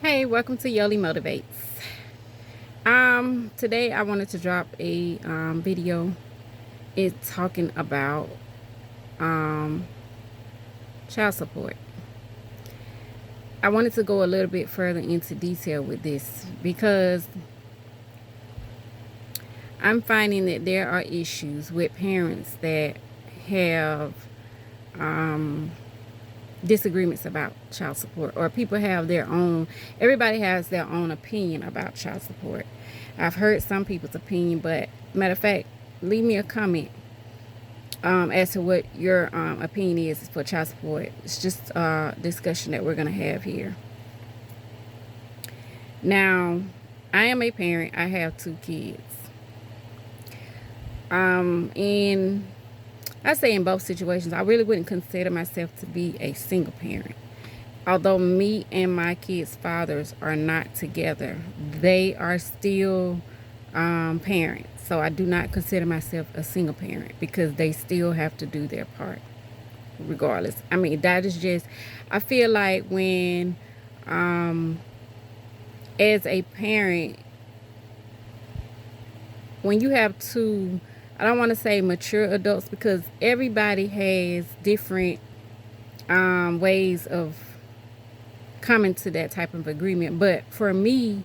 Hey, welcome to Yoli Motivates. Today I wanted to drop a video. It's talking about child support. I wanted to go a little bit further into detail with this because I'm finding that there are issues with parents that have disagreements about child support, or people have their own, everybody has their own opinion about child support. I've heard some people's opinion, but matter of fact, leave me a comment as to what your opinion is for child support. It's just a discussion that we're going to have here. Now, I am a parent. I have 2 kids. And I say in both situations, I really wouldn't consider myself to be a single parent. Although me and my kids' fathers are not together, they are still parents. So I do not consider myself a single parent because they still have to do their part regardless. I mean, that is just, I feel like when, as a parent, when you have 2, I don't want to say mature adults because everybody has different ways of coming to that type of agreement. But for me,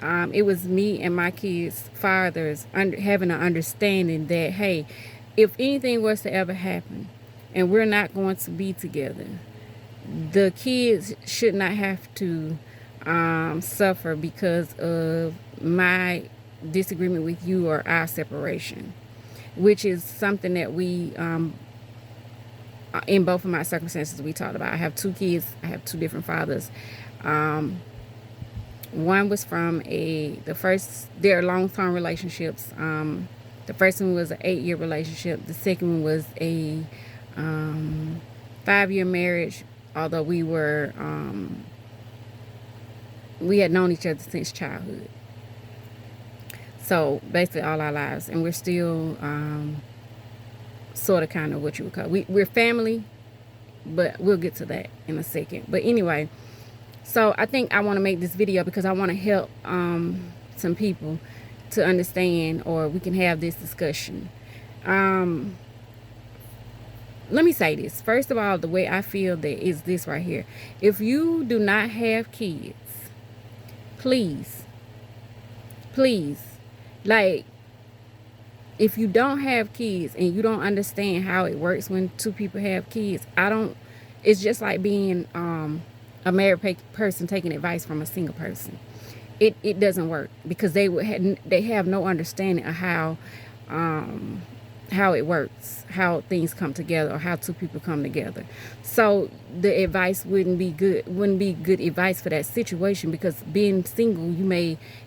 it was me and my kids' fathers having an understanding that, hey, if anything was to ever happen and we're not going to be together, the kids should not have to suffer because of my disagreement with you or our separation, which is something that we in both of my circumstances we talked about. I have 2 kids. I have 2 different fathers. One was from they're long-term relationships. The first one was an 8-year relationship. The second one was a 5-year marriage, although we had known each other since childhood. So basically all our lives, and we're still sort of kind of what you would call, we're family, but we'll get to that in a second. But anyway, so I think I want to make this video because I want to help some people to understand, or we can have this discussion. Let me say this. First of all, the way I feel that is this right here. If you do not have kids, please, like, if you don't have kids and you don't understand how it works when 2 people have kids, it's just like being a married person taking advice from a single person. It doesn't work because they have no understanding of how it works, how things come together, or how 2 people come together. So the advice wouldn't be good advice for that situation, because being single,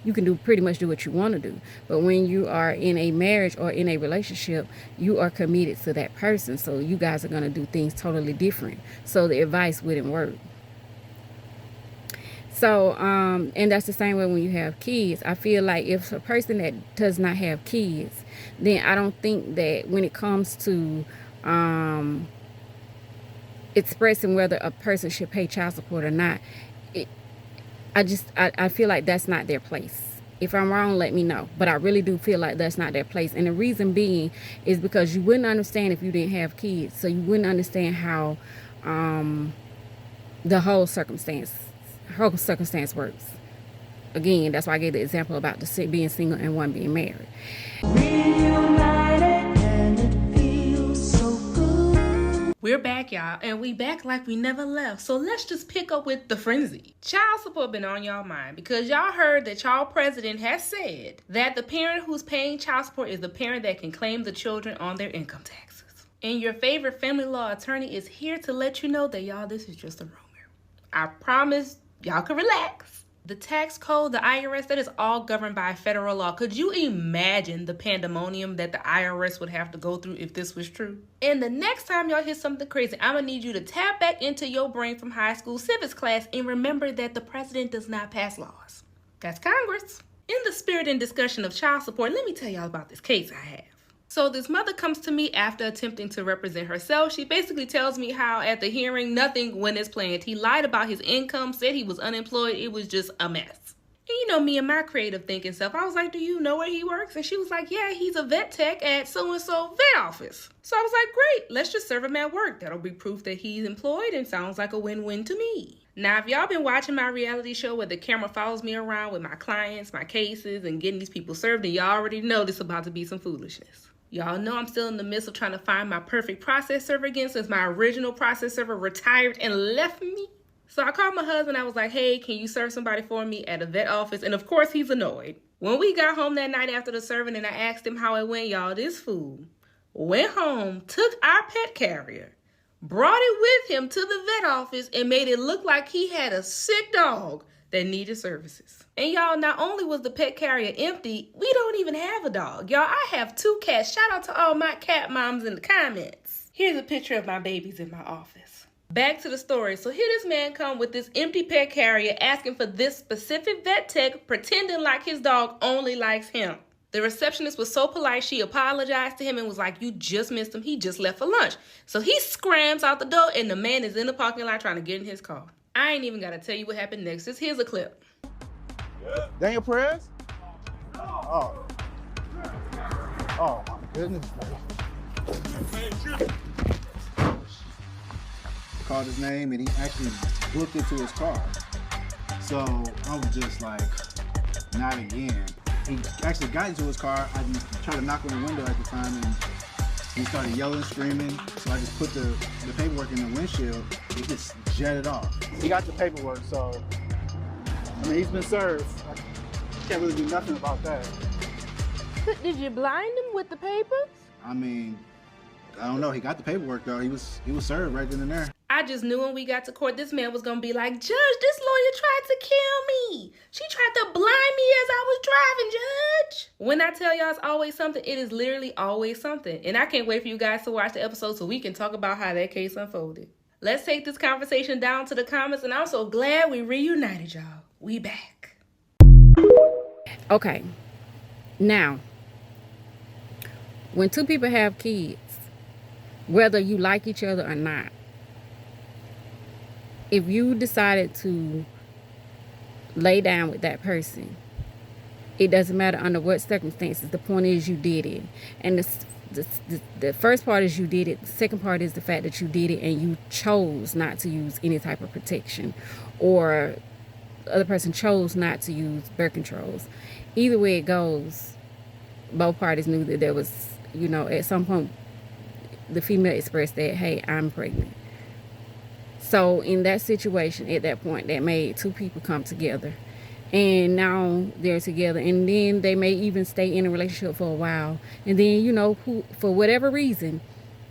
you can pretty much do what you want to do. But when you are in a marriage or in a relationship, you are committed to that person. So you guys are going to do things totally different. So the advice wouldn't work. So, and that's the same way when you have kids. I feel like if a person that does not have kids, then I don't think that when it comes to expressing whether a person should pay child support or not, I feel like that's not their place. If I'm wrong, let me know. But I really do feel like that's not their place. And the reason being is because you wouldn't understand if you didn't have kids. So you wouldn't understand how the whole circumstance works. Again, that's why I gave the example about the being single and one being married. We're back, y'all, and we back like we never left. So let's just pick up with the frenzy. Child support been on y'all mind because y'all heard that y'all president has said that the parent who's paying child support is the parent that can claim the children on their income taxes. And your favorite family law attorney is here to let you know that, y'all, this is just a rumor. I promise y'all can relax. The tax code, the IRS, that is all governed by federal law. Could you imagine the pandemonium that the IRS would have to go through if this was true? And the next time y'all hear something crazy, I'm going to need you to tap back into your brain from high school civics class and remember that the president does not pass laws. That's Congress. In the spirit and discussion of child support, let me tell y'all about this case I have. So this mother comes to me after attempting to represent herself. She basically tells me how at the hearing, nothing went as planned. He lied about his income, said he was unemployed. It was just a mess. And you know me and my creative thinking stuff. I was like, do you know where he works? And she was like, yeah, he's a vet tech at so-and-so vet office. So I was like, great, let's just serve him at work. That'll be proof that he's employed and sounds like a win-win to me. Now, if y'all been watching my reality show where the camera follows me around with my clients, my cases, and getting these people served, then y'all already know this about to be some foolishness. Y'all know I'm still in the midst of trying to find my perfect process server again since my original process server retired and left me. So I called my husband. I was like, hey, can you serve somebody for me at a vet office? And of course, he's annoyed. When we got home that night after the serving and I asked him how it went, y'all, this fool went home, took our pet carrier, brought it with him to the vet office, and made it look like he had a sick dog that needed services. And y'all, not only was the pet carrier empty, we don't even have a dog. Y'all, I have 2 cats. Shout out to all my cat moms in the comments. Here's a picture of my babies in my office. Back to the story. So here this man come with this empty pet carrier asking for this specific vet tech, pretending like his dog only likes him. The receptionist was so polite, she apologized to him and was like, you just missed him. He just left for lunch. So he scrams out the door and the man is in the parking lot trying to get in his car. I ain't even got to tell you what happened next. Just here's a clip. Daniel Perez? Oh. Oh, my goodness. Called his name and he actually booked it to his car. So I was just like, not again. He actually got into his car. I tried to knock on the window at the time and he started yelling, screaming. So I just put the paperwork in the windshield. It just jetted off. He got the paperwork, so I mean, he's been served. I can't really do nothing about that. Did you blind him with the papers? I mean, I don't know. He got the paperwork though. He was served right then and there. I just knew when we got to court, this man was gonna be like, Judge, this lawyer tried to kill me. She tried to blind me as I was driving, Judge. When I tell y'all it's always something, it is literally always something. And I can't wait for you guys to watch the episode so we can talk about how that case unfolded. Let's take this conversation down to the comments, and I'm so glad we reunited, y'all. We back. Okay. Now, when 2 people have kids, whether you like each other or not, if you decided to lay down with that person, it doesn't matter under what circumstances. The point is you did it. And the first part is you did it. The second part is the fact that you did it and you chose not to use any type of protection, or the other person chose not to use birth controls. Either way it goes, both parties knew that there was, at some point the female expressed that, hey, I'm pregnant. So in that situation, at that point, that made 2 people come together. And now they're together. And then they may even stay in a relationship for a while. And then, for whatever reason,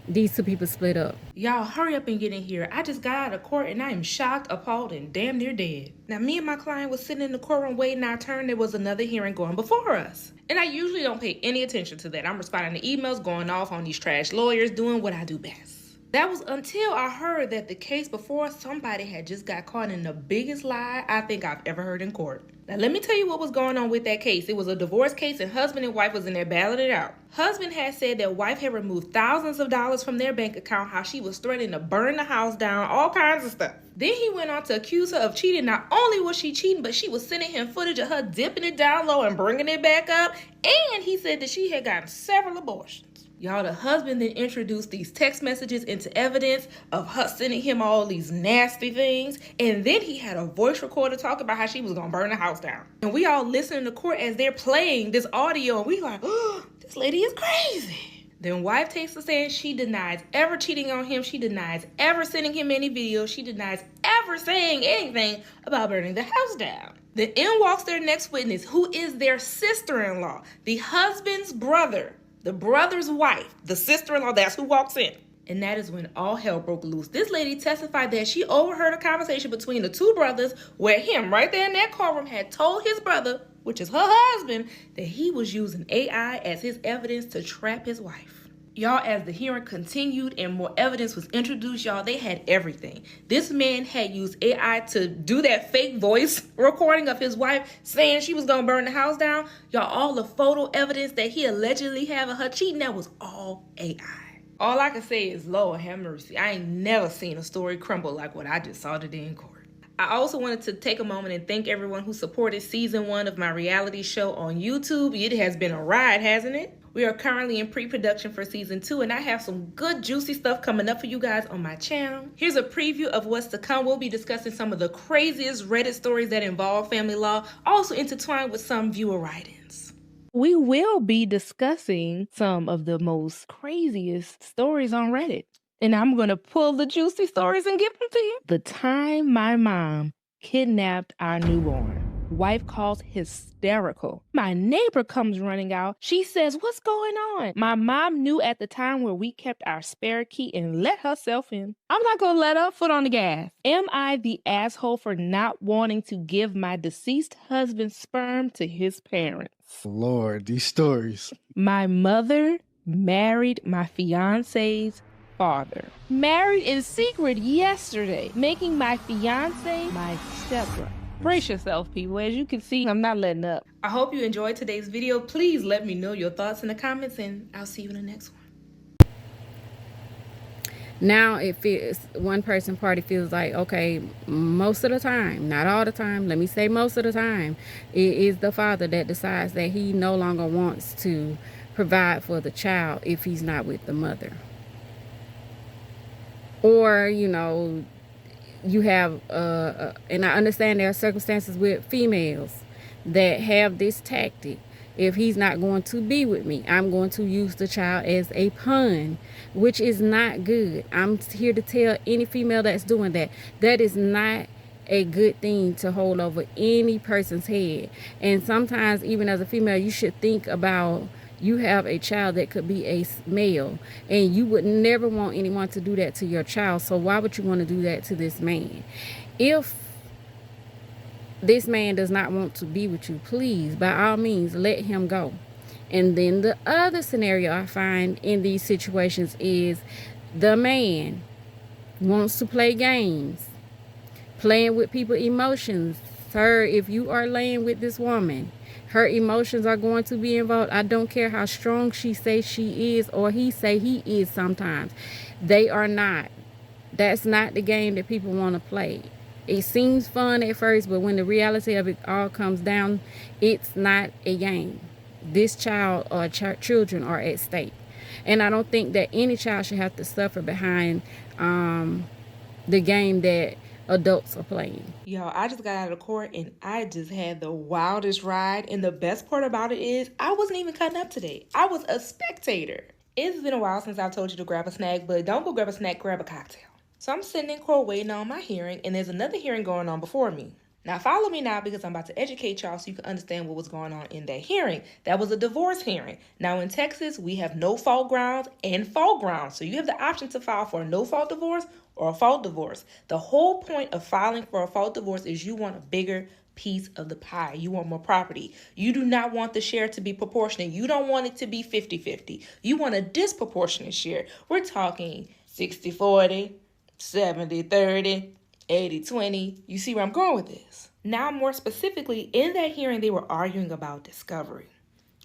these 2 people split up. Y'all, hurry up and get in here. I just got out of court and I am shocked, appalled, and damn near dead. Now, me and my client was sitting in the courtroom waiting our turn. There was another hearing going before us. And I usually don't pay any attention to that. I'm responding to emails, going off on these trash lawyers, doing what I do best. That was until I heard that the case before, somebody had just got caught in the biggest lie I think I've ever heard in court. Now, let me tell you what was going on with that case. It was a divorce case and husband and wife was in there battling it out. Husband had said that wife had removed thousands of dollars from their bank account, how she was threatening to burn the house down, all kinds of stuff. Then he went on to accuse her of cheating. Not only was she cheating, but she was sending him footage of her dipping it down low and bringing it back up. And he said that she had gotten several abortions. Y'all, the husband then introduced these text messages into evidence of her sending him all these nasty things. And then he had a voice recorder talking about how she was going to burn the house down. And we all listening to court as they're playing this audio. And we like, oh, this lady is crazy. Then wife takes the stand. She denies ever cheating on him. She denies ever sending him any videos. She denies ever saying anything about burning the house down. Then in walks their next witness, who is their sister-in-law, the husband's brother. The brother's wife, the sister-in-law, that's who walks in. And that is when all hell broke loose. This lady testified that she overheard a conversation between the 2 brothers where him, right there in that courtroom, had told his brother, which is her husband, that he was using AI as his evidence to trap his wife. Y'all, as the hearing continued and more evidence was introduced, y'all, they had everything. This man had used AI to do that fake voice recording of his wife saying she was going to burn the house down. Y'all, all the photo evidence that he allegedly had of her cheating, that was all AI. All I can say is, Lord have mercy. I ain't never seen a story crumble like what I just saw today in court. I also wanted to take a moment and thank everyone who supported season 1 of my reality show on YouTube. It has been a ride, hasn't it? We are currently in pre-production for season 2, and I have some good juicy stuff coming up for you guys on my channel. Here's a preview of what's to come. We'll be discussing some of the craziest Reddit stories that involve family law, also intertwined with some viewer write-ins. We will be discussing some of the most craziest stories on Reddit. And I'm going to pull the juicy stories and give them to you. The time my mom kidnapped our newborn. Wife calls hysterical. My neighbor comes running out. She says, "What's going on?" My mom knew at the time where we kept our spare key and let herself in. I'm not going to let her. Foot on the gas. Am I the asshole for not wanting to give my deceased husband's sperm to his parents? Lord, these stories. My mother married my fiance's father. Married in secret yesterday, making my fiance my stepbrother. Brace yourself, people. As you can see, I'm not letting up. I hope you enjoyed today's video. Please let me know your thoughts in the comments, and I'll see you in the next one. Now if it's one person party feels like, okay, most of the time, not all the time, let me say most of the time, it is the father that decides that he no longer wants to provide for the child if he's not with the mother. Or, you know, you have, and I understand there are circumstances with females that have this tactic. If he's not going to be with me, I'm going to use the child as a pawn, which is not good. I'm here to tell any female that's doing that, that is not a good thing to hold over any person's head. And sometimes, even as a female, you should think about, you have a child that could be a male, and you would never want anyone to do that to your child. So why would you want to do that to this man? If this man does not want to be with you, please, by all means, let him go. And then the other scenario I find in these situations is the man wants to play games, playing with people's emotions. Sir, if you are laying with this woman, her emotions are going to be involved. I don't care how strong she says she is or he say he is sometimes. They are not. That's not the game that people want to play. It seems fun at first, but when the reality of it all comes down, it's not a game. This child or children are at stake. And I don't think that any child should have to suffer behind the game that adults are playing. Y'all, I just got out of court and I just had the wildest ride. And the best part about it is I wasn't even cutting up today. I was a spectator. It's been a while since I've told you to grab a snack, but don't go grab a snack, grab a cocktail. So I'm sitting in court waiting on my hearing, and there's another hearing going on before me. Now follow me now, because I'm about to educate y'all so you can understand what was going on in that hearing. That was a divorce hearing. Now in Texas, we have no fault grounds and fault grounds. So you have the option to file for a no fault divorce or a fault divorce. The whole point of filing for a fault divorce is you want a bigger piece of the pie. You want more property. You do not want the share to be proportionate. You don't want it to be 50-50. You want a disproportionate share. We're talking 60-40, 70-30, 80-20. You see where I'm going with this? Now, more specifically, in that hearing, they were arguing about discovery.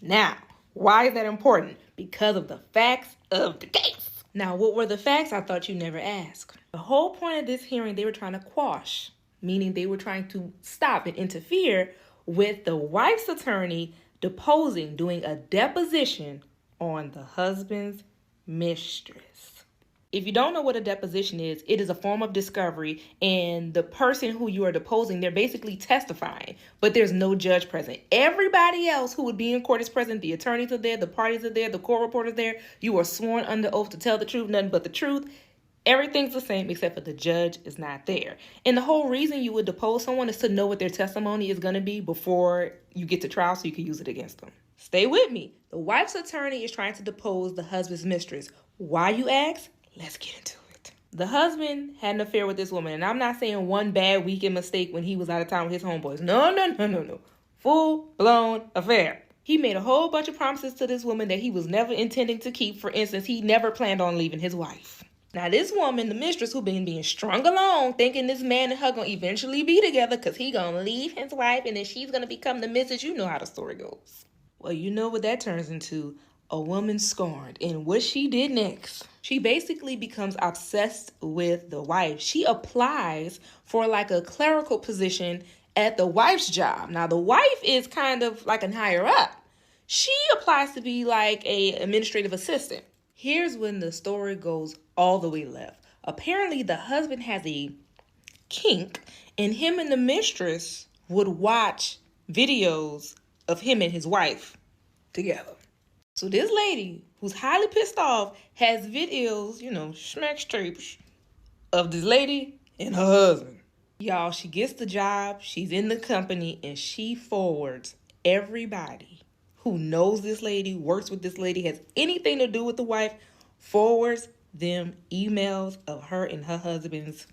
Now, why is that important? Because of the facts of the case. Now, what were the facts? I thought you never asked. The whole point of this hearing, they were trying to quash, meaning they were trying to stop and interfere with the wife's attorney deposing, doing a deposition on the husband's mistress. If you don't know what a deposition is, it is a form of discovery, and the person who you are deposing, they're basically testifying, but there's no judge present. Everybody else who would be in court is present. The attorneys are there, the parties are there, the court reporter's there. You are sworn under oath to tell the truth, nothing but the truth. Everything's the same except for the judge is not there. And the whole reason you would depose someone is to know what their testimony is going to be before you get to trial so you can use it against them. Stay with me. The wife's attorney is trying to depose the husband's mistress. Why, you ask? Let's get into it. The husband had an affair with this woman, and I'm not saying one bad weekend mistake when he was out of town with his homeboys. No. Full-blown affair. He made a whole bunch of promises to this woman that he was never intending to keep. For instance, he never planned on leaving his wife. Now, this woman, the mistress, who been being strung along, thinking this man and her gonna eventually be together because he gonna leave his wife and then she's gonna become the missus. You know how the story goes. Well, you know what that turns into. A woman scorned. And what she did next, she basically becomes obsessed with the wife. She applies for like a clerical position at the wife's job. Now, the wife is kind of like a higher up. She applies to be like a administrative assistant. Here's when the story goes all the way left. Apparently, the husband has a kink, and him and the mistress would watch videos of him and his wife together. So this lady, who's highly pissed off, has videos, smack tapes of this lady and her husband. Y'all, she gets the job, she's in the company, and she forwards everybody who knows this lady, works with this lady, has anything to do with the wife, forwards them emails of her and her husband's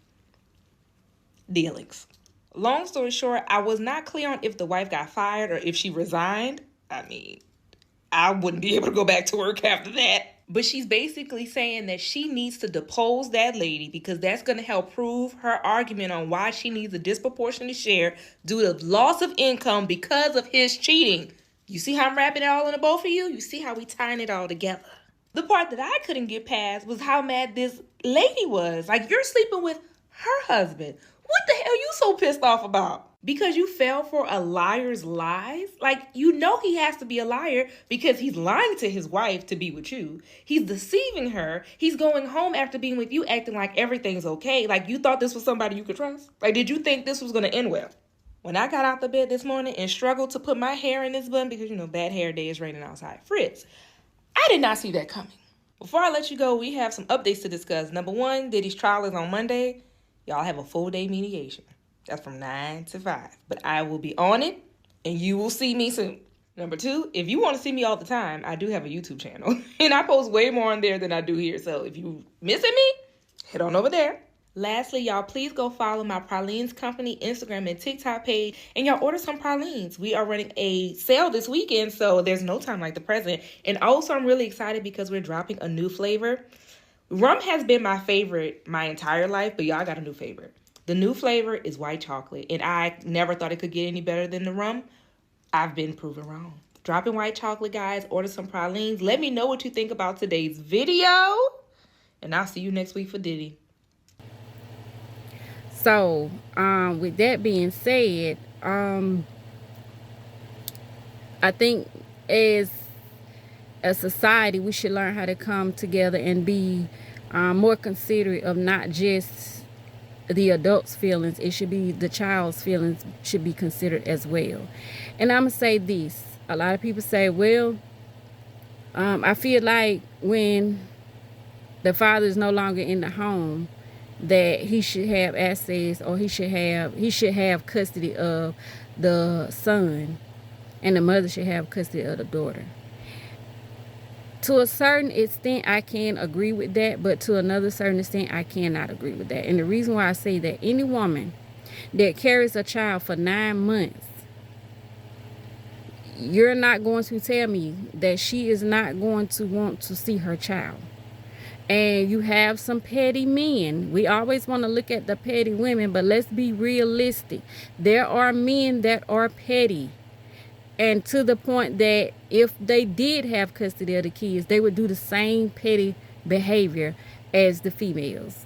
dealings. Long story short, I was not clear on if the wife got fired or if she resigned. I wouldn't be able to go back to work after that. But she's basically saying that she needs to depose that lady because that's going to help prove her argument on why she needs a disproportionate share due to loss of income because of his cheating. You see how I'm wrapping it all in a bow for you? You see how we tying it all together? The part that I couldn't get past was how mad this lady was. Like, you're sleeping with her husband. What the hell are you so pissed off about? Because you fell for a liar's lies? Like, he has to be a liar because he's lying to his wife to be with you. He's deceiving her. He's going home after being with you acting like everything's okay. Like, you thought this was somebody you could trust? Like, did you think this was going to end well? When I got out the bed this morning and struggled to put my hair in this bun because, bad hair day is raining outside. Fritz, I did not see that coming. Before I let you go, we have some updates to discuss. Number one, Diddy's trial is on Monday. Y'all have a full day mediation. That's from 9 to 5. But I will be on it, and you will see me soon. Number two, if you want to see me all the time, I do have a YouTube channel. And I post way more on there than I do here. So if you missing me, head on over there. Lastly, y'all, please go follow my Pralines Company Instagram and TikTok page, and y'all order some pralines. We are running a sale this weekend, so there's no time like the present. And also, I'm really excited because we're dropping a new flavor. Rum has been my favorite my entire life, but y'all got a new favorite. The new flavor is white chocolate, and I never thought it could get any better than the rum. I've been proven wrong. Dropping white chocolate, guys. Order some pralines. Let me know what you think about today's video, and I'll see you next week for Diddy. So, with that being said, I think as a society, we should learn how to come together and be more considerate of not just the adult's feelings. It should be the child's feelings should be considered as well. And I'm going to say this. A lot of people say, well, I feel like when the father is no longer in the home, that he should have access, or he should have custody of the son, and the mother should have custody of the daughter. To a certain extent, I can agree with that, but to another certain extent, I cannot agree with that. And the reason why I say that, any woman that carries a child for 9 months, you're not going to tell me that she is not going to want to see her child. And you have some petty men. We always want to look at the petty women, but let's be realistic. There are men that are petty. And to the point that if they did have custody of the kids, they would do the same petty behavior as the females.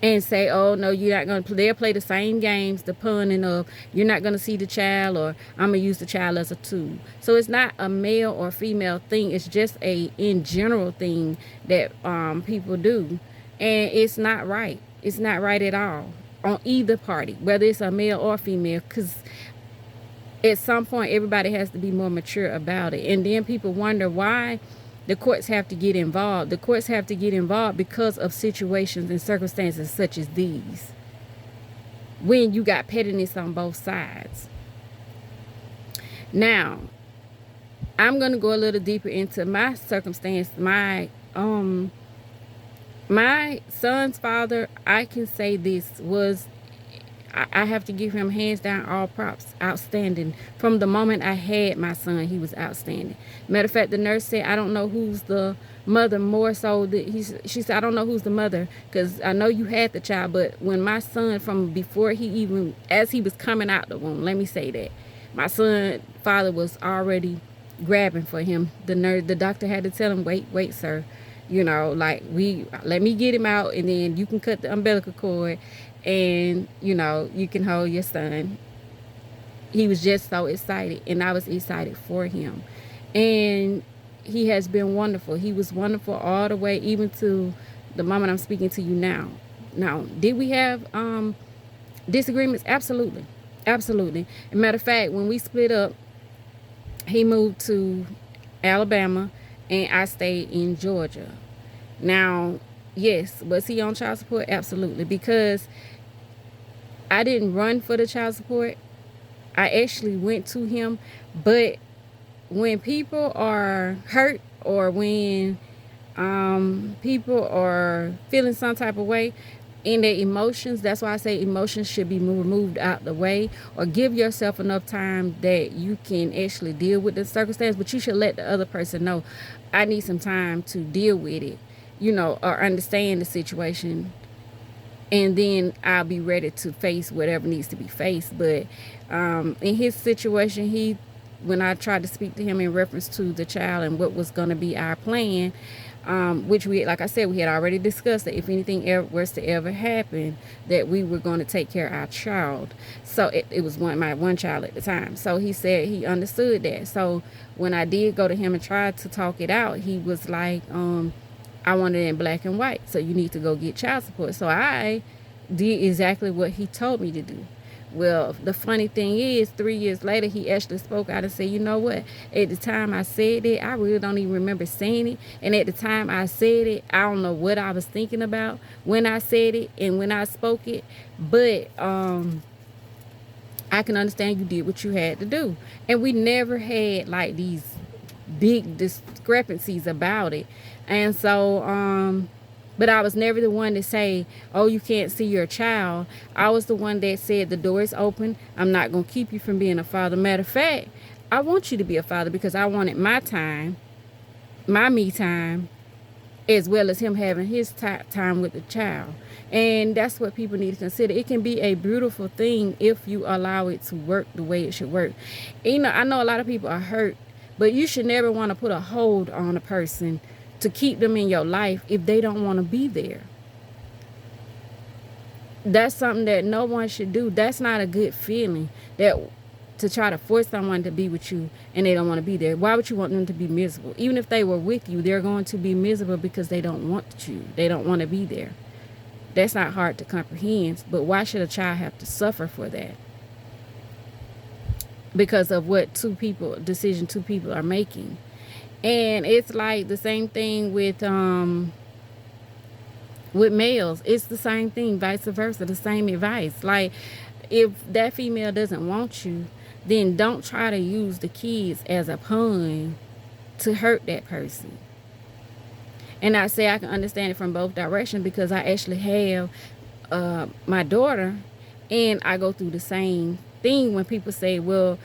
And say, oh, no, you're not going to play. They'll play the same games, the punning of, you're not going to see the child, or I'm going to use the child as a tool. So it's not a male or female thing. It's just a in general thing that people do. And it's not right. It's not right at all on either party, whether it's a male or female, because at some point, everybody has to be more mature about it. And then people wonder why the courts have to get involved. The courts have to get involved because of situations and circumstances such as these, when you got pettiness on both sides. Now, I'm going to go a little deeper into my circumstance. My son's father, I can say this, was I have to give him hands down all props. Outstanding. From the moment I had my son, he was outstanding. Matter of fact, the nurse said, I don't know who's the mother more so. She said, I don't know who's the mother because I know you had the child, but when my son, from before he even, as he was coming out the womb, let me say that, my son father was already grabbing for him. The doctor had to tell him, wait, sir. You know, like, let me get him out, and then you can cut the umbilical cord, and you know, you can hold your son. He was just so excited, and I was excited for him. And he has been wonderful. He was wonderful all the way, even to the moment I'm speaking to you now. Now, did we have disagreements? Absolutely. As a matter of fact, when we split up, he moved to Alabama and I stayed in Georgia. Now, yes, was he on child support? Absolutely, because I didn't run for the child support. I actually went to him. But when people are hurt, or when people are feeling some type of way in their emotions, that's why I say emotions should be removed out the way, or give yourself enough time that you can actually deal with the circumstance. But you should let the other person know, I need some time to deal with it, you know, or understand the situation, and then I'll be ready to face whatever needs to be faced. But in his situation, when I tried to speak to him in reference to the child and what was going to be our plan, which we, like I said, we had already discussed that if anything was to ever happen, that we were going to take care of our child. So it was my one child at the time. So he said he understood that. So when I did go to him and tried to talk it out, he was like, I want it in black and white, so you need to go get child support. So I did exactly what he told me to do. Well, the funny thing is, 3 years later, he actually spoke out and said, you know what? At the time I said it, I really don't even remember saying it. And at the time I said it, I don't know what I was thinking about when I said it and when I spoke it. But I can understand you did what you had to do. And we never had like these big discrepancies about it. And so, but I was never the one to say, oh, you can't see your child. I was the one that said, the door is open. I'm not going to keep you from being a father. Matter of fact, I want you to be a father because I wanted my time, my me time, as well as him having his time with the child. And that's what people need to consider. It can be a beautiful thing if you allow it to work the way it should work. You know, I know a lot of people are hurt, but you should never want to put a hold on a person to keep them in your life if they don't want to be there. That's something that no one should do. That's not a good feeling, that to try to force someone to be with you and they don't want to be there. Why would you want them to be miserable? Even if they were with you, they're going to be miserable because they don't want you. They don't want to be there. That's not hard to comprehend, but why should a child have to suffer for that? Because of what two people are making. And it's like the same thing with males. It's the same thing, vice versa, the same advice. Like, if that female doesn't want you, then don't try to use the kids as a pawn to hurt that person. And I say I can understand it from both directions because I actually have my daughter, and I go through the same thing when people say, well,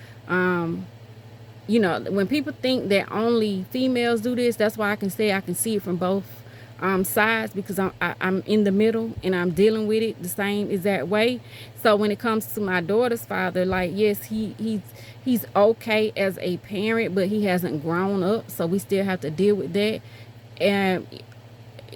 you know, when people think that only females do this, that's why I can say I can see it from both sides, because I'm in the middle and I'm dealing with it the same exact way. So when it comes to my daughter's father, like, yes, he's okay as a parent, but he hasn't grown up, so we still have to deal with that. And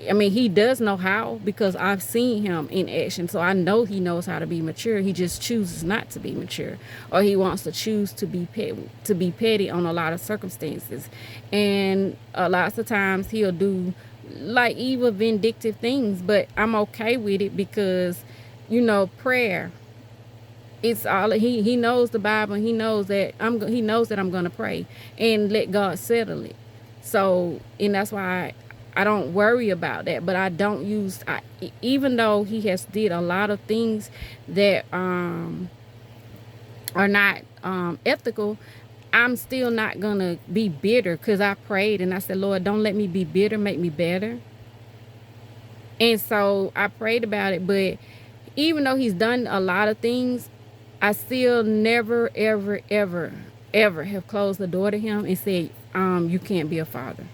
I mean, he does know how, because I've seen him in action, so I know he knows how to be mature. He just chooses not to be mature, or he wants to choose to be petty on a lot of circumstances. And lots of times he'll do like evil, vindictive things, but I'm okay with it because, you know, prayer. It's all he knows the Bible, and he knows that I'm going to pray and let God settle it. So, and that's why I don't worry about that, but I don't use, even though he has did a lot of things that are not ethical, I'm still not going to be bitter, because I prayed and I said, Lord, don't let me be bitter, make me better. And so I prayed about it, but even though he's done a lot of things, I still never, ever, ever, ever have closed the door to him and said, you can't be a father.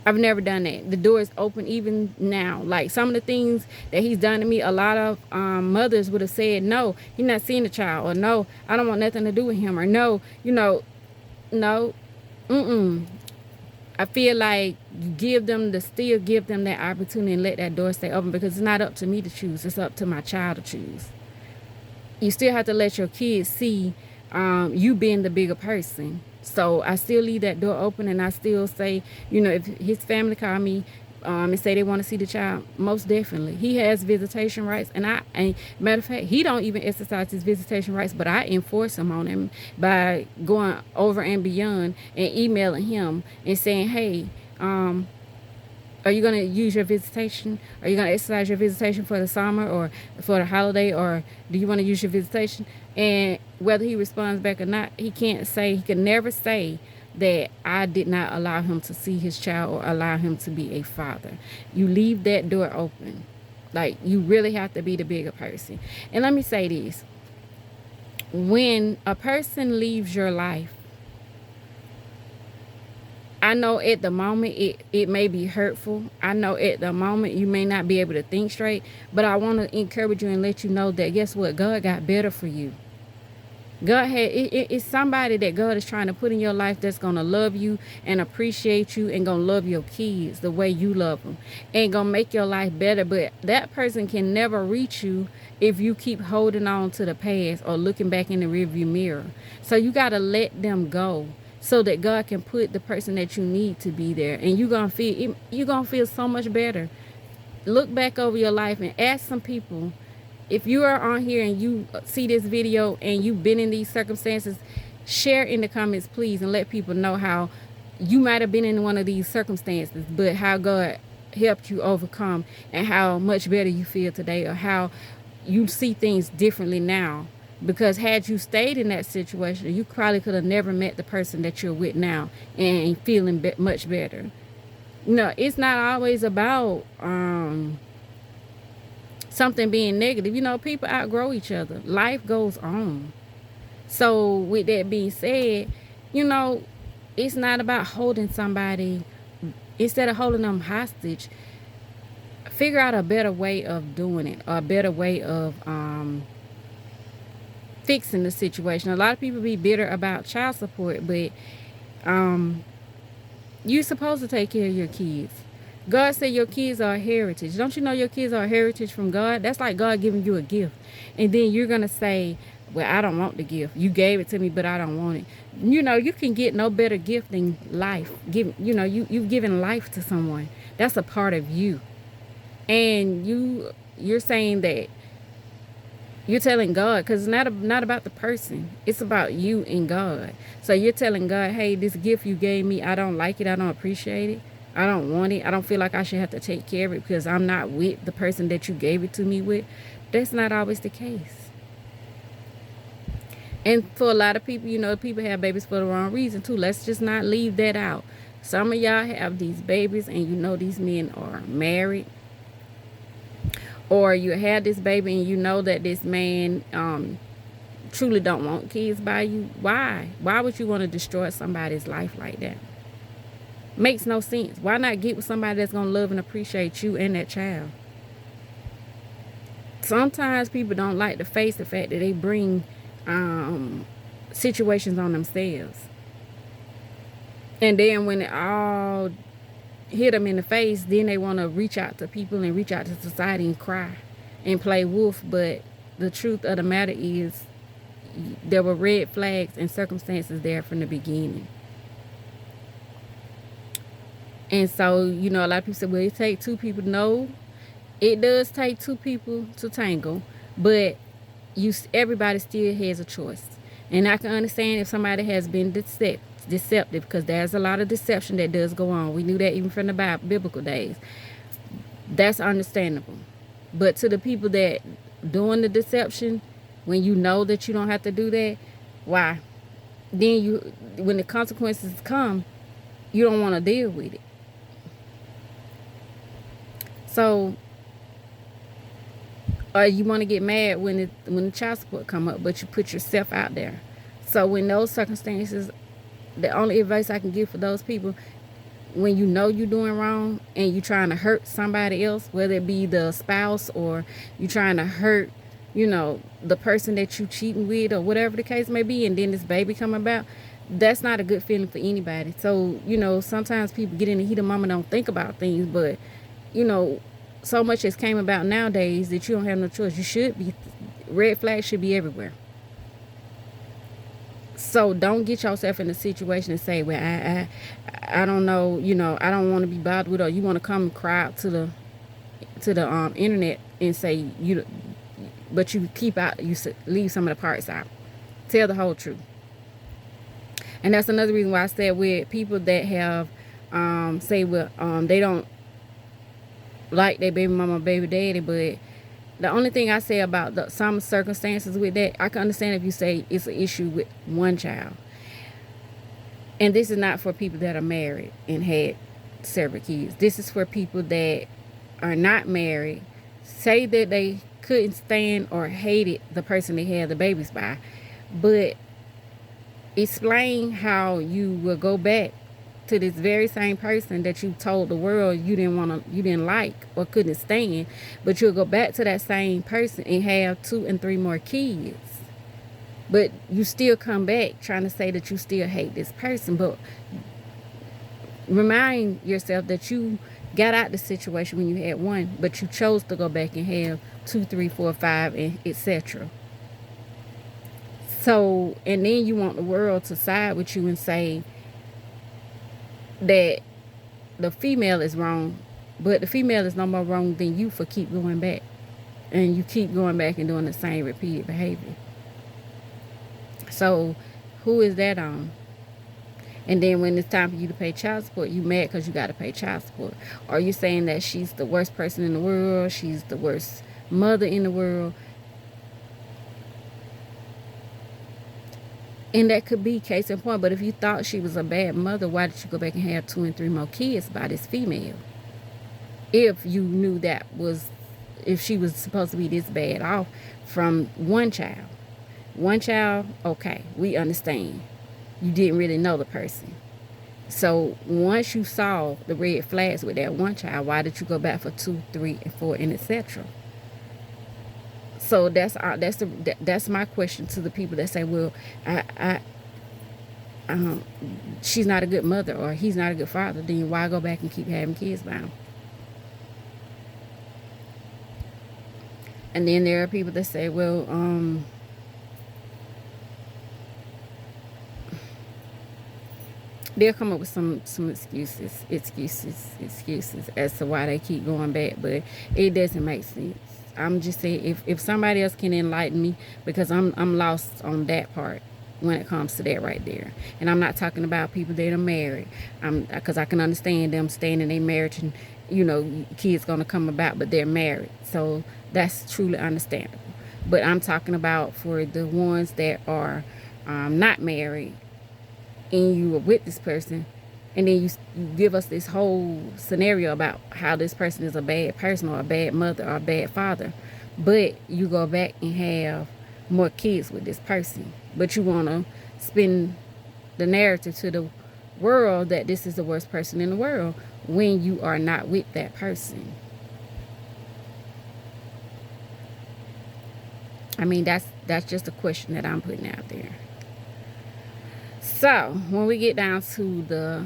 I've never done that. The door is open even now. Like some of the things that he's done to me, a lot of mothers would have said, no, you're not seeing the child, or no, I don't want nothing to do with him, or no, no, I feel like you still give them that opportunity and let that door stay open, because it's not up to me to choose. It's up to my child to choose. You still have to let your kids see you being the bigger person. So I still leave that door open, and I still say, if his family call me and say they want to see the child, most definitely. He has visitation rights, and matter of fact, he don't even exercise his visitation rights, but I enforce them on him by going over and beyond and emailing him and saying, hey, are you going to use your visitation? Are you going to exercise your visitation for the summer or for the holiday, or do you want to use your visitation? And whether he responds back or not, he can never say that I did not allow him to see his child or allow him to be a father. You leave that door open. Like, you really have to be the bigger person. And let me say this. When a person leaves your life, I know at the moment it may be hurtful. I know at the moment you may not be able to think straight, but I want to encourage you and let you know that, guess what? God got better for you. God it's somebody that God is trying to put in your life that's going to love you and appreciate you and going to love your kids the way you love them and going to make your life better. But that person can never reach you if you keep holding on to the past or looking back in the rearview mirror. So you got to let them go, so that God can put the person that you need to be there. And you're going to feel so much better. Look back over your life and ask some people, if you are on here and you see this video and you've been in these circumstances, share in the comments, please, and let people know how you might have been in one of these circumstances, but how God helped you overcome and how much better you feel today, or how you see things differently now. Because had you stayed in that situation, you probably could have never met the person that you're with now and feeling much better. No, it's not always about something being negative. People outgrow each other. Life goes on. So with that being said, it's not about holding somebody. Instead of holding them hostage, figure out a better way of doing it, or a better way of fixing the situation. A lot of people be bitter about child support, but you're supposed to take care of your kids. God said your kids are a heritage. Don't you know your kids are a heritage from God? That's like God giving you a gift. And then you're going to say, well, I don't want the gift. You gave it to me, but I don't want it. You can get no better gift than life. You've given life to someone. That's a part of you. And you're saying that you're telling God, because it's not about the person. It's about you and God. So you're telling God, hey, this gift you gave me, I don't like it. I don't appreciate it. I don't want it. I don't feel like I should have to take care of it because I'm not with the person that you gave it to me with. That's not always the case. And for a lot of people, people have babies for the wrong reason too. Let's just not leave that out. Some of y'all have these babies and these men are married. Or you had this baby and you know that this man truly don't want kids by you. Why? Why would you want to destroy somebody's life like that? Makes no sense. Why not get with somebody that's going to love and appreciate you and that child? Sometimes people don't like to face the fact that they bring situations on themselves. And then when it all hit them in the face, then they want to reach out to people and reach out to society and cry and play wolf. But the truth of the matter is, there were red flags and circumstances there from the beginning. And so, a lot of people say, well, it takes two people. No, it does take two people to tangle, but everybody still has a choice. And I can understand if somebody has been deceptive, because there's a lot of deception that does go on. We knew that even from the biblical days. That's understandable. But to the people that doing the deception, when you know that you don't have to do that, why? Then when the consequences come, you don't want to deal with it. or you want to get mad when the child support come up, but you put yourself out there. So when those circumstances, the only advice I can give for those people, when you know you're doing wrong and you're trying to hurt somebody else, whether it be the spouse or you trying to hurt, the person that you cheating with or whatever the case may be, and then this baby come about, that's not a good feeling for anybody. So, sometimes people get in the heat of the moment, don't think about things, but, so much has came about nowadays that you don't have no choice. Red flags should be everywhere. So don't get yourself in a situation and say, well, I don't know, I don't want to be bothered with, or you want to come and cry out to the internet and say but you leave some of the parts out. Tell the whole truth. And that's another reason why I said with people that have they don't like their baby mama, baby daddy, but the only thing I say about some circumstances with that, I can understand if you say it's an issue with one child. And this is not for people that are married and had several kids. This is for people that are not married, say that they couldn't stand or hated the person they had the babies by, but explain how you will go back to this very same person that you told the world you didn't like or couldn't stand, but you'll go back to that same person and have 2 and 3 more kids. But you still come back trying to say that you still hate this person. But remind yourself that you got out the situation when you had one, but you chose to go back and have 2, 3, 4, 5, and etc. So, and then you want the world to side with you and say that the female is wrong, but the female is no more wrong than you for keep going back, and you keep going back and doing the same repeated behavior. So who is that on? And then when it's time for you to pay child support, you mad because you got to pay child support. Or you saying that she's the worst person in the world, she's the worst mother in the world. And that could be case in point. But if you thought she was a bad mother, why did you go back and have 2 and 3 more kids by this female? If you knew if she was supposed to be this bad off from one child. One child, okay, we understand. You didn't really know the person. So once you saw the red flags with that one child, why did you go back for 2, 3, and 4, and etc.? So that's my question to the people that say, well, she's not a good mother or he's not a good father. Then why go back and keep having kids by him? And then there are people that say, well, they'll come up with some excuses as to why they keep going back, but it doesn't make sense. I'm just saying, if somebody else can enlighten me, because I'm lost on that part when it comes to that right there. And I'm not talking about people that are married, because I can understand them staying in their marriage and kids gonna come about, but they're married, so that's truly understandable. But I'm talking about for the ones that are not married and you are with this person, and then you give us this whole scenario about how this person is a bad person or a bad mother or a bad father, but you go back and have more kids with this person, but you want to spin the narrative to the world that this is the worst person in the world when you are not with that person. I mean, that's just a question that I'm putting out there. So when we get down to the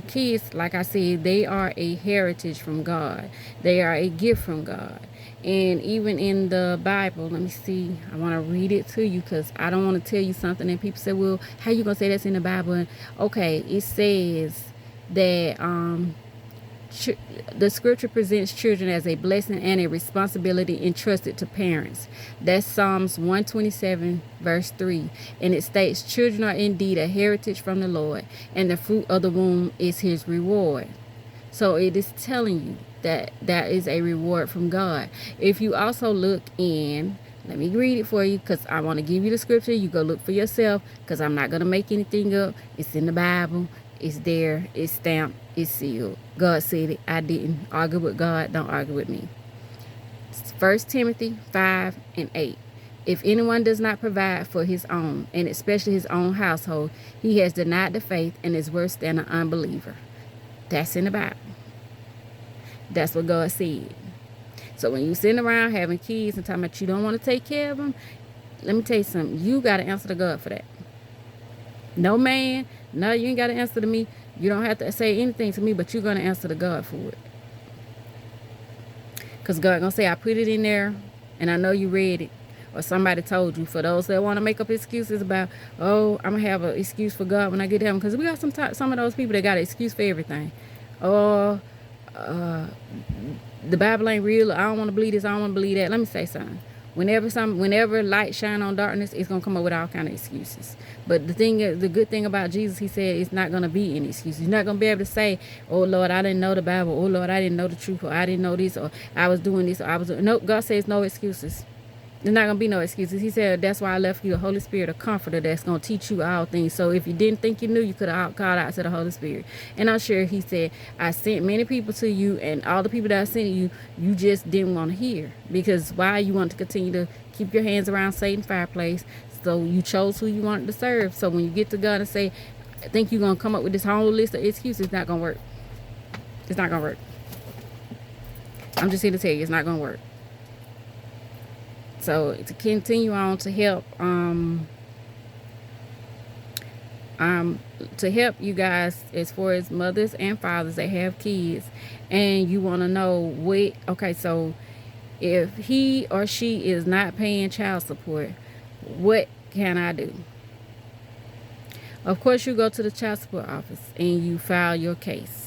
kids, like I said, they are a heritage from God. They are a gift from God. And even in the Bible, let me see, I want to read it to you because I don't want to tell you something and people say, well, how you going to say that's in the Bible? And, okay, it says that the scripture presents children as a blessing and a responsibility entrusted to parents. That's Psalms 127 verse 3, and it states, children are indeed a heritage from the Lord, and the fruit of the womb is his reward. So it is telling you that that is a reward from God. If you also look in, let me read it for you because I want to give you the scripture. You go look for yourself because I'm not going to make anything up. It's in the Bible. It's there. It's stamped. It's sealed. God said it. I didn't argue with God. Don't argue with me. First Timothy 5 and 8. If anyone does not provide for his own, and especially his own household, he has denied the faith and is worse than an unbeliever. That's in the Bible. That's what God said. So when you sitting around having kids and talking about you don't want to take care of them, let me tell you something. You got to answer to God for that. No man, no, you ain't got to answer to me. You don't have to say anything to me, but you're going to answer to God for it. Because God going to say, I put it in there, and I know you read it. Or somebody told you. For those that want to make up excuses about, oh, I'm going to have an excuse for God when I get to heaven. Because we got some of those people that got an excuse for everything. Oh, the Bible ain't real. I don't want to believe this. I don't want to believe that. Let me say something. Whenever light shine on darkness, it's gonna come up with all kind of excuses. But the good thing about Jesus, he said it's not gonna be any excuses. You're not gonna be able to say, "Oh Lord, I didn't know the Bible. Oh Lord, I didn't know the truth. Or I didn't know this. Or I was doing this. Or I was doing." Nope. God says no excuses. There's not going to be no excuses. He said, that's why I left you the Holy Spirit, a comforter that's going to teach you all things. So if you didn't think you knew, you could have called out to the Holy Spirit. And I'm sure he said, I sent many people to you, and all the people that I sent you, you just didn't want to hear. Because why? You want to continue to keep your hands around Satan's fireplace. So you chose who you wanted to serve. So when you get to God and say, I think you're going to come up with this whole list of excuses, it's not going to work. It's not going to work. I'm just here to tell you, it's not going to work. So to continue on to help you guys as far as mothers and fathers that have kids, and you want to know what, okay, so if he or she is not paying child support, what can I do? Of course, you go to the child support office and you file your case.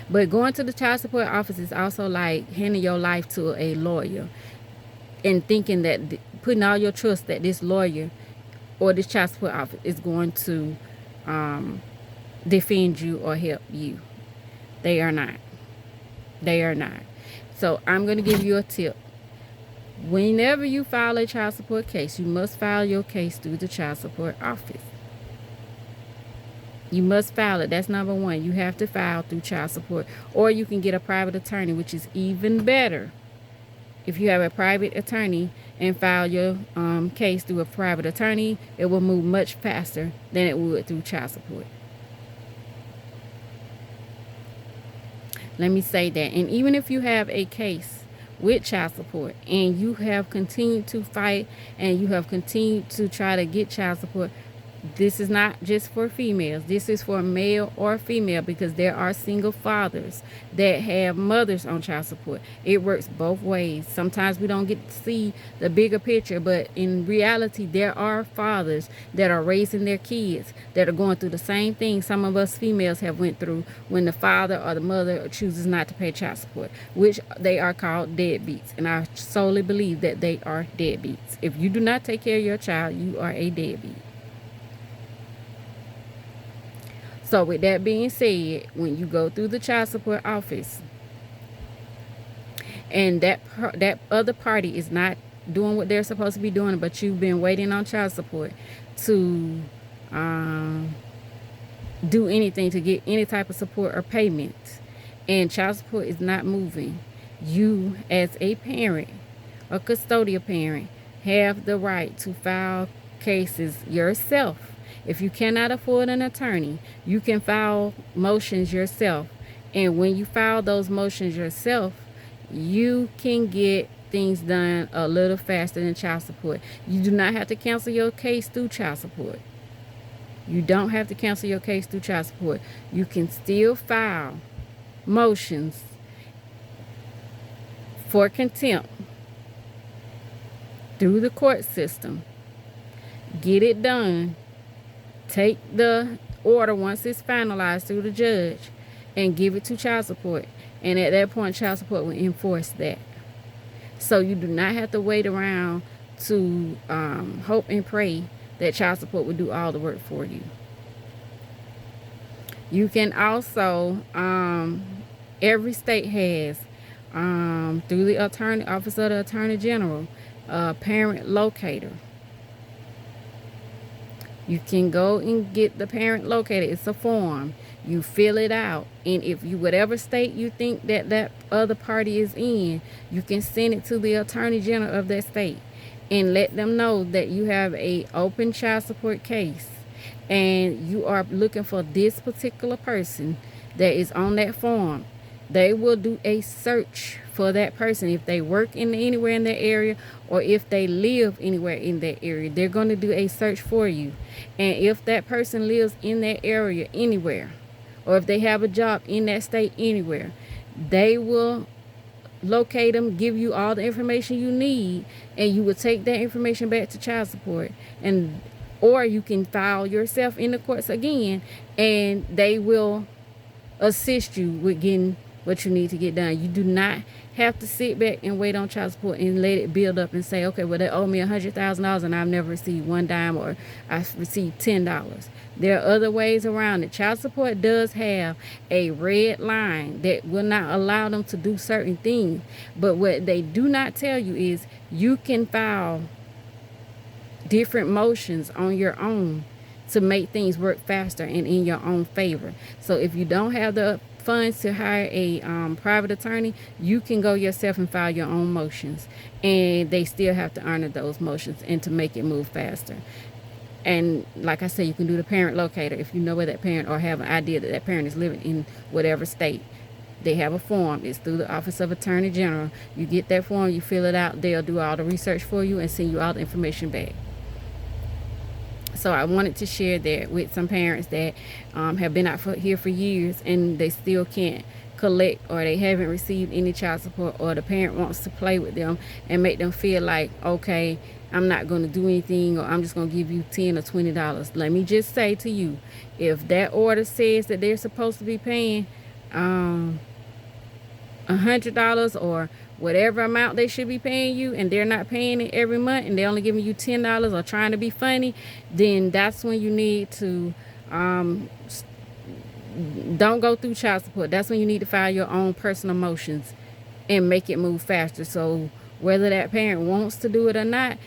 But going to the child support office is also like handing your life to a lawyer and thinking that, putting all your trust that this lawyer or this child support office is going to defend you or help you. They are not. They are not. So I'm going to give you a tip. Whenever you file a child support case, you must file your case through the child support office. You must file it. That's number one. You have to file through child support. Or you can get a private attorney, which is even better. If you have a private attorney and file your case through a private attorney, it will move much faster than it would through child support. Let me say that. And even if you have a case with child support and you have continued to fight and you have continued to try to get child support, this is not just for females. This is for male or female, because there are single fathers that have mothers on child support. It works both ways. Sometimes we don't get to see the bigger picture, but in reality, there are fathers that are raising their kids that are going through the same thing some of us females have went through when the father or the mother chooses not to pay child support, which they are called deadbeats. And I solely believe that they are deadbeats. If you do not take care of your child, you are a deadbeat. So with that being said, when you go through the child support office and that other party is not doing what they're supposed to be doing, but you've been waiting on child support to do anything to get any type of support or payment, and child support is not moving, you as a parent, a custodial parent, have the right to file cases yourself. If you cannot afford an attorney, you can file motions yourself. And when you file those motions yourself, you can get things done a little faster than child support. You do not have to cancel your case through child support. You don't have to cancel your case through child support. You can still file motions for contempt through the court system. Get it done. Take the order once it's finalized through the judge and give it to child support. And at that point, child support will enforce that. So you do not have to wait around to hope and pray that child support will do all the work for you. You can also, every state has, through the Office of the Attorney General, a parent locator. You can go and get the parent locator. It's a form. You fill it out, and if you whatever state you think that that other party is in, you can send it to the attorney general of that state and let them know that you have a open child support case and you are looking for this particular person that is on that form. They will do a search for that person. If they work in anywhere in that area, or if they live anywhere in that area, they're going to do a search for you. And if that person lives in that area anywhere, or if they have a job in that state anywhere, they will locate them, give you all the information you need, and you will take that information back to child support. And or you can file yourself in the courts again, and they will assist you with getting what you need to get done. You do not have to sit back and wait on child support and let it build up and say, okay, well, they owe me $100,000 and I've never received one dime, or I've received $10. There are other ways around it. Child support does have a red line that will not allow them to do certain things. But what they do not tell you is you can file different motions on your own to make things work faster and in your own favor. So if you don't have the funds to hire a private attorney, you can go yourself and file your own motions, and they still have to honor those motions and to make it move faster. And like I said, you can do the parent locator if you know where that parent, or have an idea that that parent is living in whatever state. They have a form. It's through the Office of Attorney General. You get that form, you fill it out, they'll do all the research for you and send you all the information back. So I wanted to share that with some parents that have been out here for years and they still can't collect, or they haven't received any child support, or the parent wants to play with them and make them feel like, okay, I'm not going to do anything, or I'm just going to give you $10 or $20. Let me just say to you, if that order says that they're supposed to be paying $100 or whatever amount they should be paying you, and they're not paying it every month, and they're only giving you $10 or trying to be funny, then that's when you need to don't go through child support. That's when you need to file your own personal motions and make it move faster. So whether that parent wants to do it or not,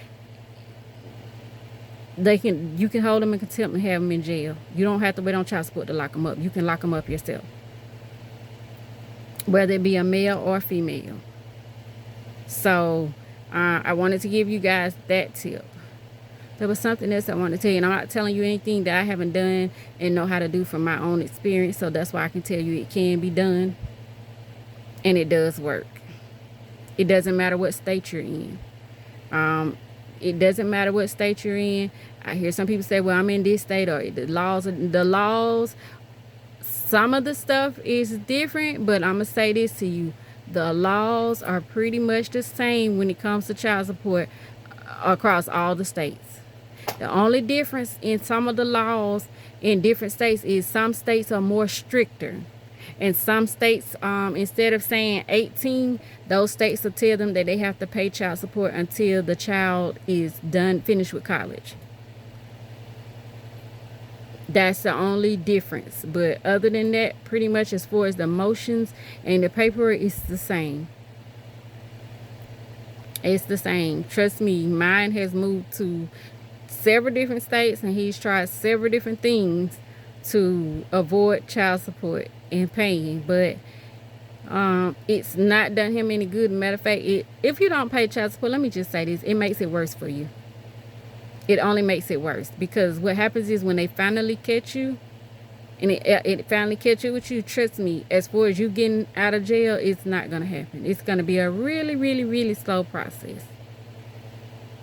you can hold them in contempt and have them in jail. You don't have to wait on child support to lock them up. You can lock them up yourself, whether it be a male or female. So I wanted to give you guys that tip. There was something else I wanted to tell you, and I'm not telling you anything that I haven't done and know how to do from my own experience, so that's why I can tell you it can be done, and it does work. It doesn't matter what state you're in. It doesn't matter what state you're in. I hear some people say, well, I'm in this state, or the laws, some of the stuff is different, but I'm going to say this to you. The laws are pretty much the same when it comes to child support across all the states. The only difference in some of the laws in different states is some states are more stricter. And some states, instead of saying 18, those states will tell them that they have to pay child support until the child is finished with college. That's the only difference. But other than that, pretty much as far as the motions and the paperwork, it's the same. It's the same. Trust me, mine has moved to several different states, and he's tried several different things to avoid child support and paying. But it's not done him any good. Matter of fact, if you don't pay child support, let me just say this, it makes it worse for you. It only makes it worse, because what happens is when they finally catch you, and it finally catch you with you, trust me, as far as you getting out of jail, it's not going to happen. It's going to be a really, really, really slow process.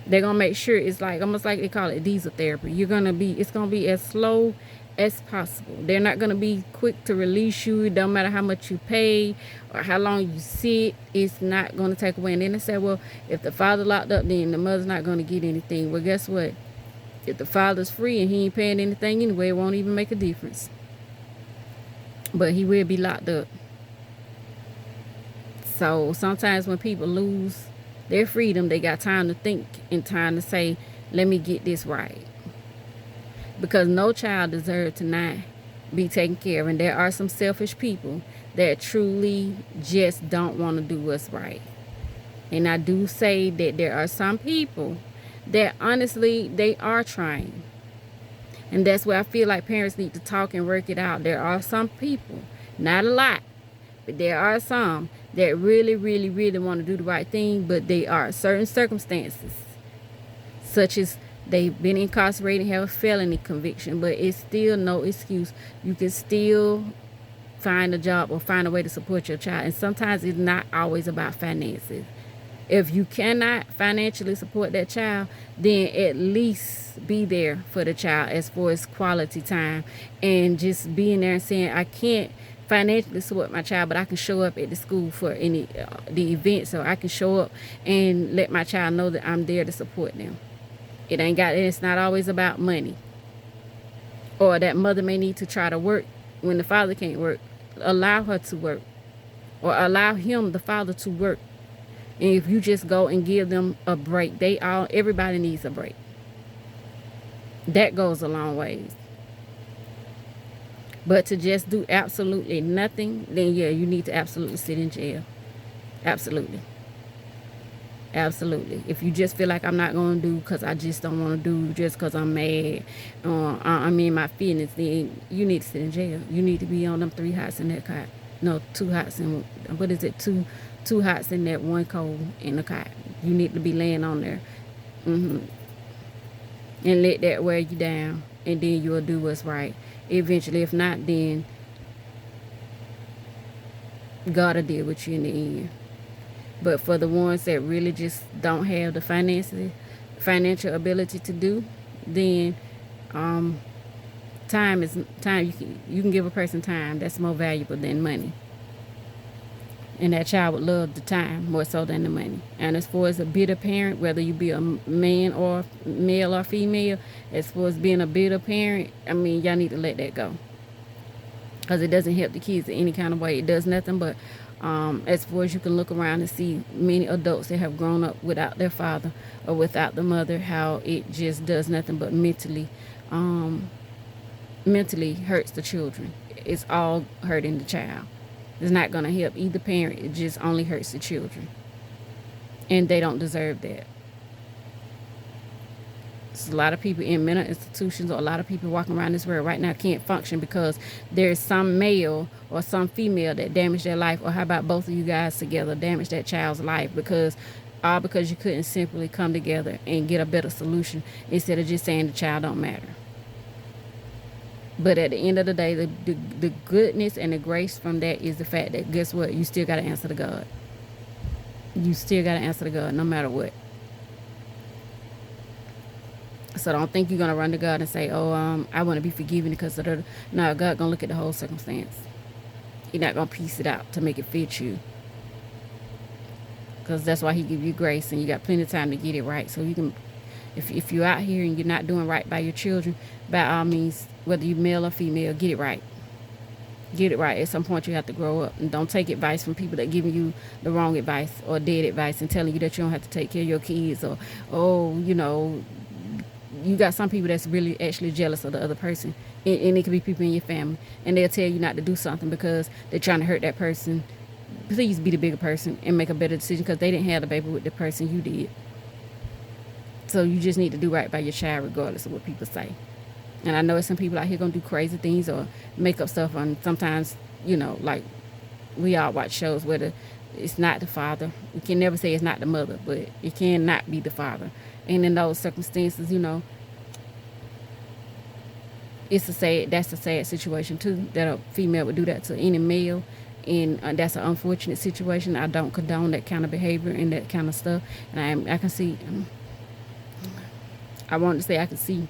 They're going to make sure it's like, almost like they call it diesel therapy. It's going to be as slow as possible. They're not going to be quick to release you. It don't matter how much you pay or how long you sit. It's not going to take away. And then they say, well, if the father locked up, then the mother's not going to get anything. Well, guess what? If the father's free and he ain't paying anything anyway, it won't even make a difference. But he will be locked up. So sometimes when people lose their freedom, they got time to think and time to say, let me get this right. Because no child deserves to not be taken care of. And there are some selfish people that truly just don't want to do what's right. And I do say that there are some people that honestly, they are trying. And that's where I feel like parents need to talk and work it out. There are some people, not a lot, but there are some that really, really, really want to do the right thing, but they are certain circumstances, such as they've been incarcerated, have a felony conviction, but it's still no excuse. You can still find a job or find a way to support your child. And sometimes it's not always about finances. If you cannot financially support that child, then at least be there for the child as far as quality time, and just being there and saying, I can't financially support my child, but I can show up at the school for any the event, so I can show up and let my child know that I'm there to support them. It's not always about money. Or that mother may need to try to work when the father can't work. Allow her to work, or allow him, the father, to work. And if you just go and give them a break, everybody needs a break. That goes a long ways. But to just do absolutely nothing, then yeah, you need to absolutely sit in jail. Absolutely. Absolutely. If you just feel like I'm not going to do because I just don't want to do just because I'm mad, I'm in my feelings, then you need to sit in jail. You need to be on them 3 hots in that cot. No, 2 hots in, what is it? Two hots in that 1 cold in the cot. You need to be laying on there. And let that wear you down. And then you'll do what's right. Eventually, if not, then God will deal with you in the end. But for the ones that really just don't have the financial ability to do, then time is time. You can give a person time that's more valuable than money. And that child would love the time more so than the money. And as far as a bitter parent, whether you be a man or male or female, as far as being a bitter parent, I mean, y'all need to let that go. Because it doesn't help the kids in any kind of way. It does nothing but, as far as you can look around and see many adults that have grown up without their father or without the mother, how it just does nothing but mentally hurts the children. It's all hurting the child. It's not going to help either parent. It just only hurts the children. And they don't deserve that. There's a lot of people in mental institutions, or a lot of people walking around this world right now can't function because there's some male or some female that damaged their life. Or how about both of you guys together damage that child's life because you couldn't simply come together and get a better solution instead of just saying the child don't matter. But at the end of the day, the goodness and the grace from that is the fact that, guess what? You still got to answer to God. You still got to answer to God no matter what. So don't think you're going to run to God and say, oh, I want to be forgiven because of the... No, God going to look at the whole circumstance. He's not going to piece it out to make it fit you. Because that's why he give you grace, and you got plenty of time to get it right. So you can... If you're out here and you're not doing right by your children, by all means, whether you're male or female, get it right. Get it right. At some point, you have to grow up. And don't take advice from people that giving you the wrong advice or dead advice and telling you that you don't have to take care of your kids, or, you got some people that's really actually jealous of the other person. And it could be people in your family. And they'll tell you not to do something because they're trying to hurt that person. Please be the bigger person and make a better decision because they didn't have the baby with the person you did. So you just need to do right by your child regardless of what people say. And I know there's some people out here going to do crazy things or make up stuff. And sometimes, like we all watch shows where it's not the father. We can never say it's not the mother, but it cannot be the father. And in those circumstances, that's a sad situation too, that a female would do that to any male. And that's an unfortunate situation. I don't condone that kind of behavior and that kind of stuff. And I can see... I wanted to say I could see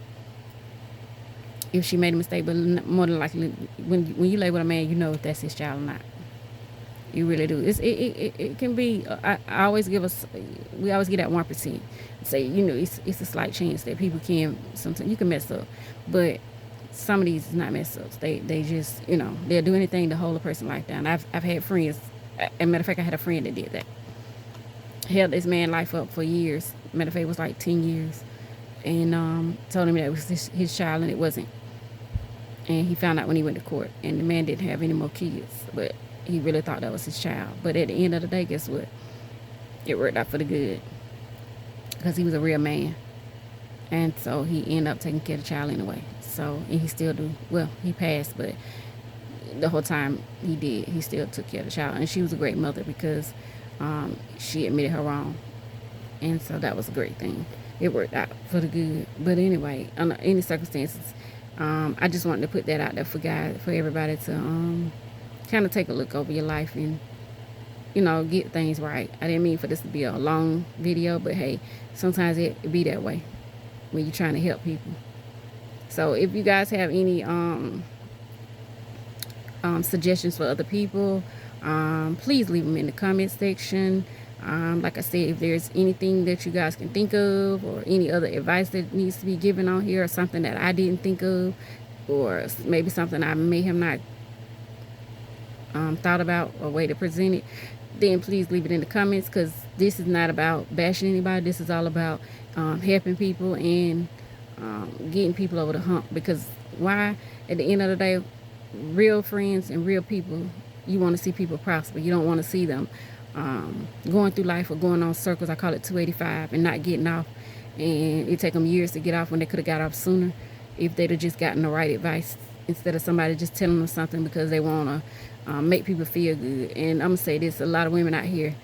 if she made a mistake, but more than likely, when you lay with a man, you know if that's his child or not. You really do. It can be. We always get that 1%. Say it's a slight chance that people can. Sometimes you can mess up, but some of these is not mess ups. They just they'll do anything to hold a person's life down. I've had friends. As a matter of fact, I had a friend that did that. Held this man's life up for years. Matter of fact, it was like 10 years. And told him that it was his child, and it wasn't. And he found out when he went to court. And the man didn't have any more kids, but he really thought that was his child. But at the end of the day, guess what? It worked out for the good. Because he was a real man. And so he ended up taking care of the child anyway. So, and he still do. Well, he passed, but the whole time he still took care of the child. And she was a great mother because she admitted her wrong. And so that was a great thing. It worked out for the good. But anyway, under any circumstances, I just wanted to put that out there for guys, for everybody to kind of take a look over your life and, you know, get things right. I didn't mean for this to be a long video, but hey, sometimes it be that way when you're trying to help people. So if you guys have any suggestions for other people, please leave them in the comment section. Like I said, if there's anything that you guys can think of or any other advice that needs to be given on here, or something that I didn't think of, or maybe something I may have not thought about or way to present it, then please leave it in the comments, because this is not about bashing anybody. This is all about helping people and getting people over the hump. Because why? At the end of the day, real friends and real people, you want to see people prosper. You don't want to see them going through life or going on circles. I call it 285, and not getting off. And it take them years to get off when they could have got off sooner if they'd have just gotten the right advice, instead of somebody just telling them something because they want to make people feel good. And I'm gonna say this, a lot of women out here,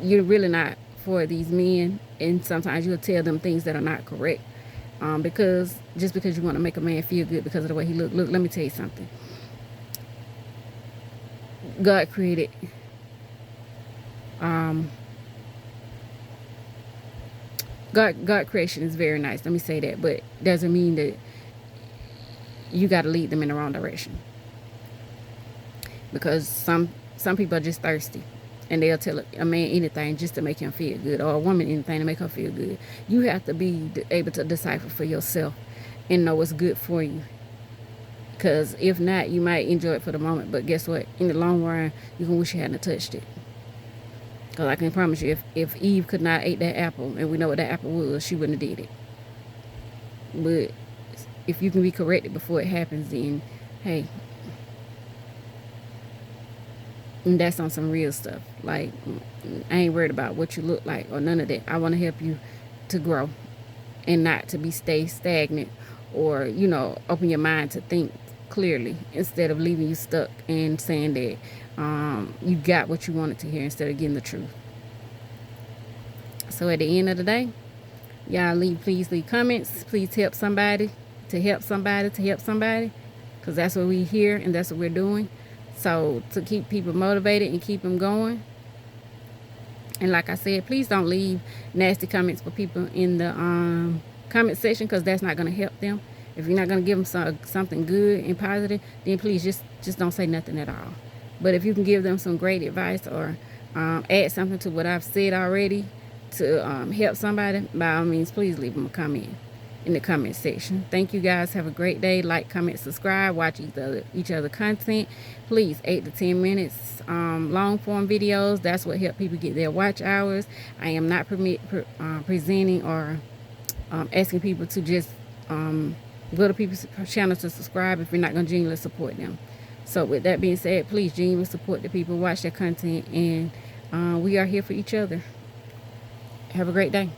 you're really not for these men, and sometimes you'll tell them things that are not correct, because just because you want to make a man feel good because of the way he look. Look, let me tell you something. God created God creation is very nice, let me say that, but doesn't mean that you got to lead them in the wrong direction. Because some people are just thirsty, and they'll tell a man anything just to make him feel good, or a woman anything to make her feel good. You have to be able to decipher for yourself and know what's good for you. Because if not, you might enjoy it for the moment, but guess what? In the long run, you're going to wish you hadn't touched it. Because I can promise you, if Eve could not eat that apple, and we know what that apple was, she wouldn't have did it. But if you can be corrected before it happens, then hey, and that's on some real stuff. Like, I ain't worried about what you look like or none of that. I want to help you to grow and not to stay stagnant, or, you know, open your mind to think clearly instead of leaving you stuck and saying that you got what you wanted to hear instead of getting the truth. So at the end of the day, y'all please leave comments. Please help somebody to help somebody to help somebody, because that's what we hear and that's what we're doing. So to keep people motivated and keep them going. And like I said, please don't leave nasty comments for people in the comment section, because that's not going to help them. If you're not going to give them something good and positive, then please just don't say nothing at all. But if you can give them some great advice, or add something to what I've said already to help somebody, by all means, please leave them a comment in the comment section. Thank you guys. Have a great day. Like, comment, subscribe, watch each other content. Please, 8 to 10 minutes long form videos. That's what help people get their watch hours. I am not presenting or asking people to just go to people's channels to subscribe if you're not going to genuinely support them. So with that being said, please genuinely support the people, watch their content, and we are here for each other. Have a great day.